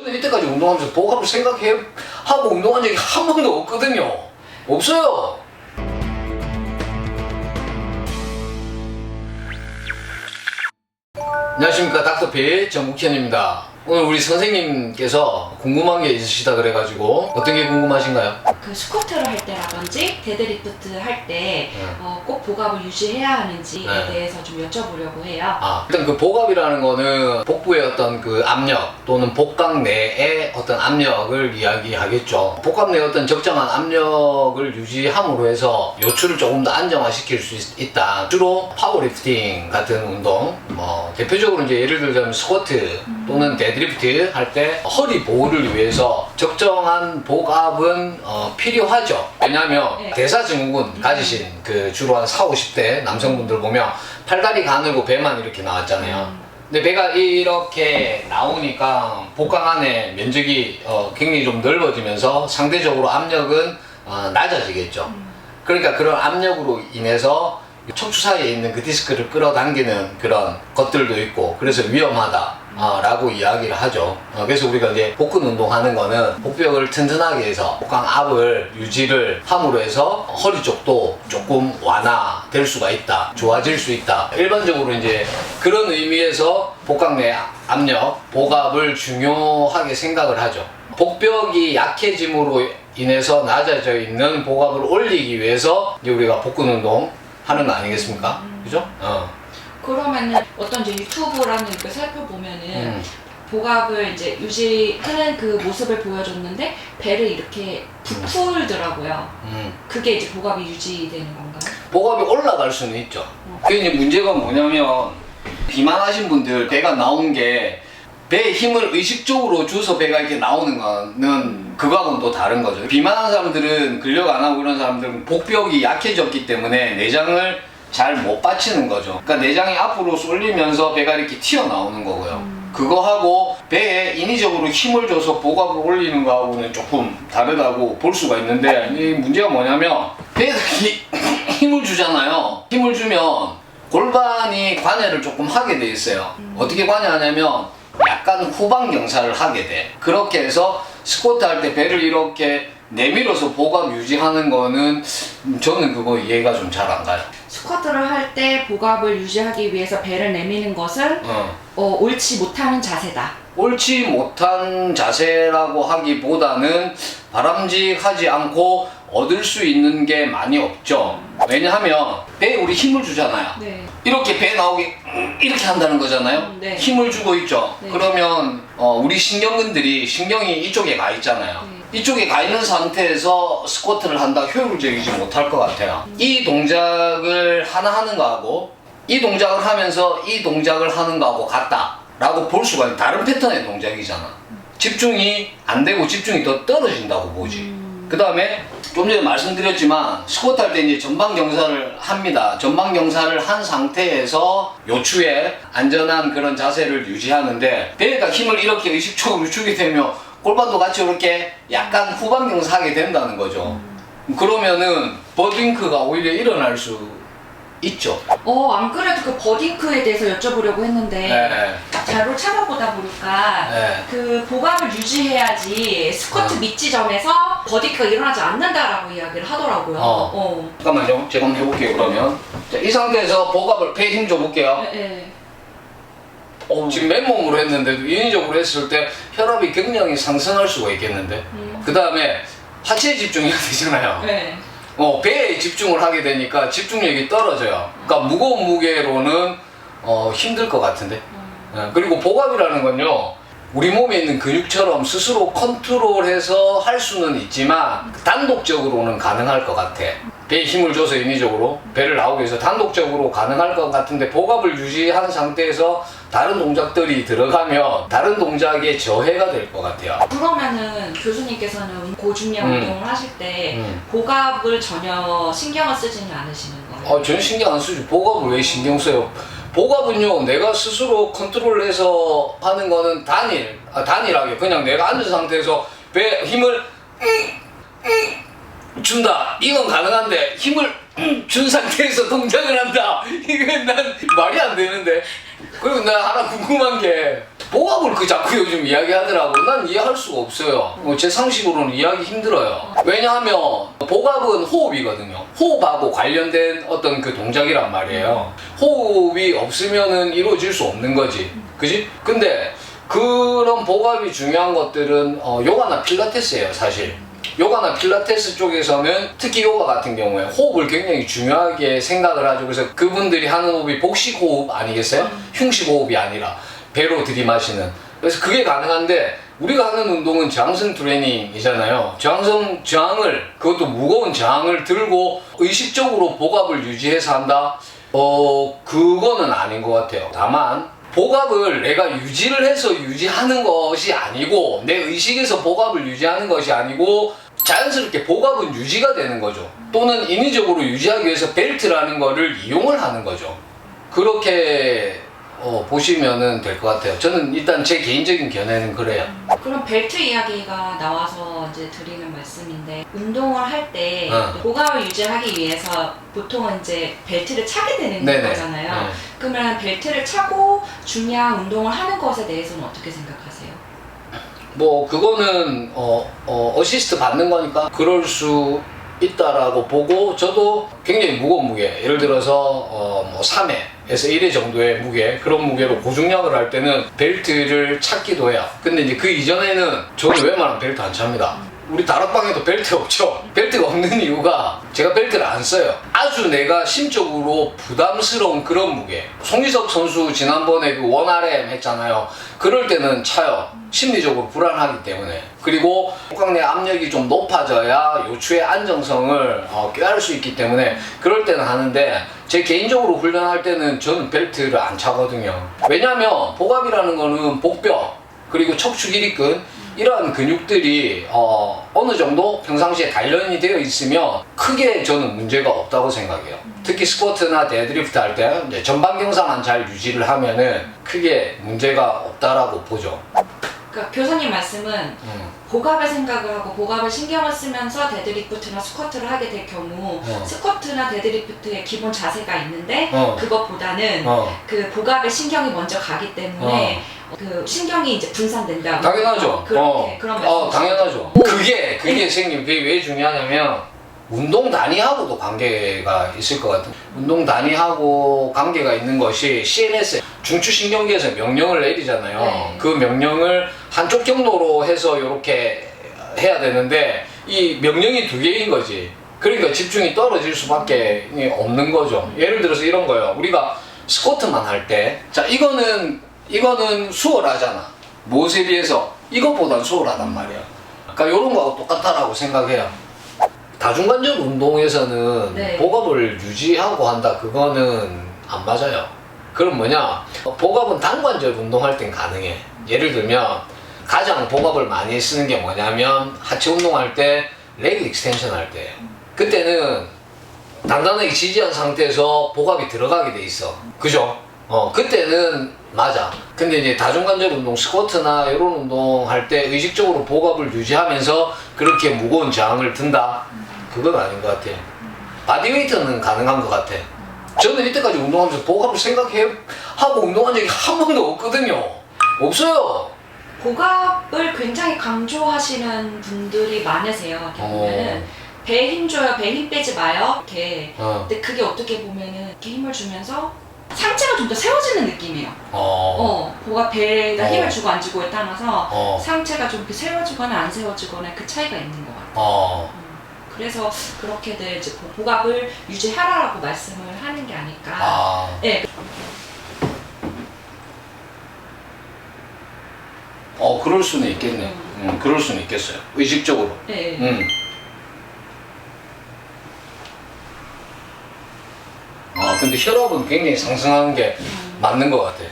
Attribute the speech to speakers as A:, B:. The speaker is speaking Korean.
A: 저는 이때까지 운동하면서 복압을 생각하고 운동한 적이 한 번도 없거든요. 없어요. 안녕하십니까, 닥터필 정국현입니다. 오늘 우리 선생님께서 궁금한 게 있으시다 그래가지고 어떤 게 궁금하신가요?
B: 그 스쿼트를 할 때라든지 데드리프트 할 때 꼭 복압을 유지해야 하는지에 대해서 좀 여쭤보려고 해요.
A: 일단 그 복압이라는 거는 복부의 어떤 그 압력 또는 복강 내의 어떤 압력을 이야기하겠죠. 복압 내의 어떤 적정한 압력을 유지함으로 해서 요추를 조금 더 안정화시킬 수 있다. 주로 파워리프팅 같은 운동, 대표적으로 이제 예를 들자면 스쿼트 또는 데드리프트 할 때 허리 보호를 위해서 적정한 복압은 필요하죠. 왜냐하면 대사증후군 가지신 그 주로 한 40, 50대 남성분들 보면 팔다리 가늘고 배만 이렇게 나왔잖아요. 근데 배가 이렇게 나오니까 복강 안에 면적이 굉장히 좀 넓어지면서 상대적으로 압력은 낮아지겠죠. 그러니까 그런 압력으로 인해서 척추 사이에 있는 그 디스크를 끌어당기는 그런 것들도 있고, 그래서 위험하다 라고 이야기를 하죠. 그래서 우리가 이제 복근 운동하는 거는 복벽을 튼튼하게 해서 복강 압을 유지를 함으로 해서 허리 쪽도 조금 완화될 수가 있다, 좋아질 수 있다. 일반적으로 이제 그런 의미에서 복강 내 압력, 복압을 중요하게 생각을 하죠. 복벽이 약해짐으로 인해서 낮아져 있는 복압을 올리기 위해서 이제 우리가 복근 운동 하는 거 아니겠습니까? 그죠?
B: 그러면은 어떤 이제 유튜브라는 걸 살펴보면은 복압을 이제 유지하는 그 모습을 보여줬는데 배를 이렇게 부풀더라고요. 그게 이제 복압이 유지되는 건가요?
A: 복압이 올라갈 수는 있죠. 그게 이제 문제가 뭐냐면 비만하신 분들 배가 나온 게 배에 힘을 의식적으로 줘서 배가 이렇게 나오는 거는 그거하고는 또 다른 거죠. 비만한 사람들은 근력 안 하고 이런 사람들은 복벽이 약해졌기 때문에 내장을 잘 못 받치는 거죠. 그러니까 내장이 앞으로 쏠리면서 배가 이렇게 튀어나오는 거고요. 그거하고 배에 인위적으로 힘을 줘서 복압을 올리는 거하고는 조금 다르다고 볼 수가 있는데, 이 문제가 뭐냐면 배에다 힘을 주잖아요. 힘을 주면 골반이 관여를 조금 하게 돼 있어요. 어떻게 관여하냐면 약간 후방 경사를 하게 돼. 그렇게 해서 스쿼트 할 때 배를 이렇게 내밀어서 복압 유지하는 거는 저는 그거 이해가 좀 잘 안 가요.
B: 스쿼트를 할 때 복압을 유지하기 위해서 배를 내미는 것은 옳지 못하는 자세다.
A: 옳지 못한 자세라고 하기보다는 바람직하지 않고 얻을 수 있는 게 많이 없죠. 왜냐하면 배에 우리 힘을 주잖아요.
B: 네.
A: 이렇게 배 나오게 이렇게 한다는 거잖아요.
B: 네.
A: 힘을 주고 있죠.
B: 네.
A: 그러면 우리 신경이 이쪽에 가 있잖아요. 이쪽에 가 있는 상태에서 스쿼트를 한다 효율적이지 못할 것 같아요. 이 동작을 하나 하는 거하고 이 동작을 하면서 이 동작을 하는 거하고 같다 라고 볼 수가 있는 다른 패턴의 동작이잖아. 집중이 안 되고 집중이 더 떨어진다고 보지. 그 다음에 좀 전에 말씀드렸지만 스쿼트 할 때 이제 전방 경사를 합니다. 전방 경사를 한 상태에서 요추에 안전한 그런 자세를 유지하는데, 배에다 힘을 이렇게 의식적으로 주게 되면 골반도 같이 이렇게 약간 후방 경사하게 된다는 거죠. 그러면은 버딩크가 오히려 일어날 수 있죠.
B: 안 그래도 그 버딩크에 대해서 여쭤보려고 했는데 자료를 찾아보다 보니까 그 복압을 유지해야지 스쿼트 밑지점에서 버딩크가 일어나지 않는다라고 이야기를 하더라고요.
A: 잠깐만요. 제가 한번 해볼게요. 그러면 자, 이 상태에서 복압을 배에 힘 줘볼게요. 지금 맨몸으로 했는데도 인위적으로 했을 때 혈압이 굉장히 상승할 수가 있겠는데, 그 다음에 하체에 집중해야 되잖아요. 배에 집중을 하게 되니까 집중력이 떨어져요. 그러니까 무거운 무게로는 힘들 것 같은데. 그리고 복압이라는 건요, 우리 몸에 있는 근육처럼 스스로 컨트롤해서 할 수는 있지만 단독적으로는 가능할 것 같아. 배에 힘을 줘서 인위적으로 배를 나오기 위해서 단독적으로 가능할 것 같은데, 복압을 유지한 상태에서 다른 동작들이 들어가면 다른 동작에 저해가 될 것 같아요.
B: 그러면은 교수님께서는 고중량 운동을 하실 때 복압을 전혀 신경을 쓰지는 않으시는 거예요?
A: 전혀 신경 안 쓰죠. 복압을 왜 신경 써요? 복압은요, 내가 스스로 컨트롤해서 하는 거는 단일하게 그냥 내가 앉은 상태에서 배에 힘을 준다, 이건 가능한데 힘을 준 상태에서 동작을 한다, 이건 난 말이 안 되는데. 그리고 나 하나 궁금한 게, 복압을 그 자꾸 요즘 이야기하더라고. 난 이해할 수가 없어요. 제 상식으로는 이해하기 힘들어요. 왜냐하면 복압은 호흡이거든요. 호흡하고 관련된 어떤 그 동작이란 말이에요. 호흡이 없으면은 이루어질 수 없는 거지. 그지? 근데 그런 복압이 중요한 것들은 요가나 필라테스예요, 사실. 요가나 필라테스 쪽에서는 특히 요가 같은 경우에 호흡을 굉장히 중요하게 생각을 하죠. 그래서 그분들이 하는 호흡이 복식 호흡 아니겠어요? 흉식 호흡이 아니라 배로 들이마시는. 그래서 그게 가능한데 우리가 하는 운동은 저항성 트레이닝이잖아요. 저항을, 그것도 무거운 저항을 들고 의식적으로 복압을 유지해서 한다? 그거는 아닌 것 같아요. 다만 복압을 내가 유지를 해서 유지하는 것이 아니고 내 의식에서 복압을 유지하는 것이 아니고 자연스럽게 복압은 유지가 되는 거죠. 또는 인위적으로 유지하기 위해서 벨트라는 거를 이용을 하는 거죠. 그렇게 보시면은 될 것 같아요. 저는 일단 제 개인적인 견해는 그래요.
B: 그럼 벨트 이야기가 나와서 이제 드리는 말씀인데 운동을 할 때
A: 어.
B: 복압을 유지하기 위해서 보통은 이제 벨트를 차게 되는
A: 네네.
B: 거잖아요.
A: 네.
B: 그러면 벨트를 차고 중량 운동을 하는 것에 대해서는 어떻게 생각하세요?
A: 뭐 그거는 어시스트 받는 거니까 그럴 수 있다라고 보고 저도 굉장히 무거운 무게 예를 들어서 뭐 3회에서 1회 정도의 무게 그런 무게로 고중량을 할 때는 벨트를 찾기도 해요. 근데 이제 그 이전에는 저는 웬만하면 벨트 안 찹니다. 우리 다락방에도 벨트 없죠. 벨트가 없는 이유가 제가 벨트를 안 써요. 아주 내가 심적으로 부담스러운 그런 무게. 송기석 선수 지난번에 그 1RM 했잖아요. 그럴 때는 차요. 심리적으로 불안하기 때문에. 그리고 복강내 압력이 좀 높아져야 요추의 안정성을 꾀할 수 있기 때문에 그럴 때는 하는데 제 개인적으로 훈련할 때는 저는 벨트를 안 차거든요. 왜냐면 복압이라는 거는 복뼈 그리고 척추 길이근 이러한 근육들이 어느 정도 평상시에 단련이 되어 있으면 크게 저는 문제가 없다고 생각해요. 특히 스쿼트나 데드리프트 할 때 전방 경사만 잘 유지를 하면은 크게 문제가 없다라고 보죠.
B: 그러니까 교수님 말씀은 복압을 생각을 하고 복압을 신경을 쓰면서 데드리프트나 스쿼트를 하게 될 경우 스쿼트나 데드리프트의 기본 자세가 있는데 그것보다는 그 복압에 신경이 먼저 가기 때문에 그 신경이 이제 분산된다고.
A: 당연하죠.
B: 그렇게 그런 말씀.
A: 당연하죠. 그게 선생님 그게 왜 중요하냐면 운동 단위하고도 관계가 있을 것 같아요. 운동 단위하고 관계가 있는 것이 CNS 중추신경계에서 명령을 내리잖아요.
B: 네.
A: 그 명령을 한쪽 경로로 해서 이렇게 해야 되는데 이 명령이 두 개인 거지. 그러니까 집중이 떨어질 수밖에 없는 거죠. 예를 들어서 이런 거예요. 우리가 스쿼트만 할 때, 자 이거는 수월하잖아. 무엇에 비해서 이것보단 수월하단 말이야. 그러니까 이런 거하고 똑같다라고 생각해요. 다중관절 운동에서는
B: 네.
A: 복압을 유지하고 한다 그거는 안 맞아요. 그럼 뭐냐, 복압은 단관절 운동할 땐 가능해. 예를 들면 가장 복압을 많이 쓰는 게 뭐냐면 하체 운동할 때 레그 익스텐션 할 때 그때는 단단하게 지지한 상태에서 복압이 들어가게 돼 있어. 그죠? 그때는 맞아. 근데 이제 다중관절 운동, 스쿼트나 이런 운동 할 때 의식적으로 복압을 유지하면서 그렇게 무거운 저항을 든다? 그건 아닌 것 같아. 바디웨이트는 가능한 것 같아. 저는 이때까지 운동하면서 복압을 생각하고 운동한 적이 한 번도 없거든요. 없어요.
B: 복압을 굉장히 강조하시는 분들이 많으세요. 이렇게 보면은 배에 힘 줘요, 배에 힘 빼지 마요. 이렇게. 근데 그게 어떻게 보면은 이렇게 힘을 주면서 상체가 좀 더 세워지는 느낌이에요. 복압 배에다 힘을 주고 안 주고에 따라서 상체가 좀 이렇게 세워지거나 안 세워지거나 그 차이가 있는 것 같아요. 그래서 그렇게들 이제 복압을 유지하라고 말씀을 하는 게 아닐까. 네.
A: 그럴 수는 있겠네. 그럴 수는 있겠어요. 의식적으로.
B: 네.
A: 근데 혈압은 굉장히 상승하는 게 맞는 것 같아.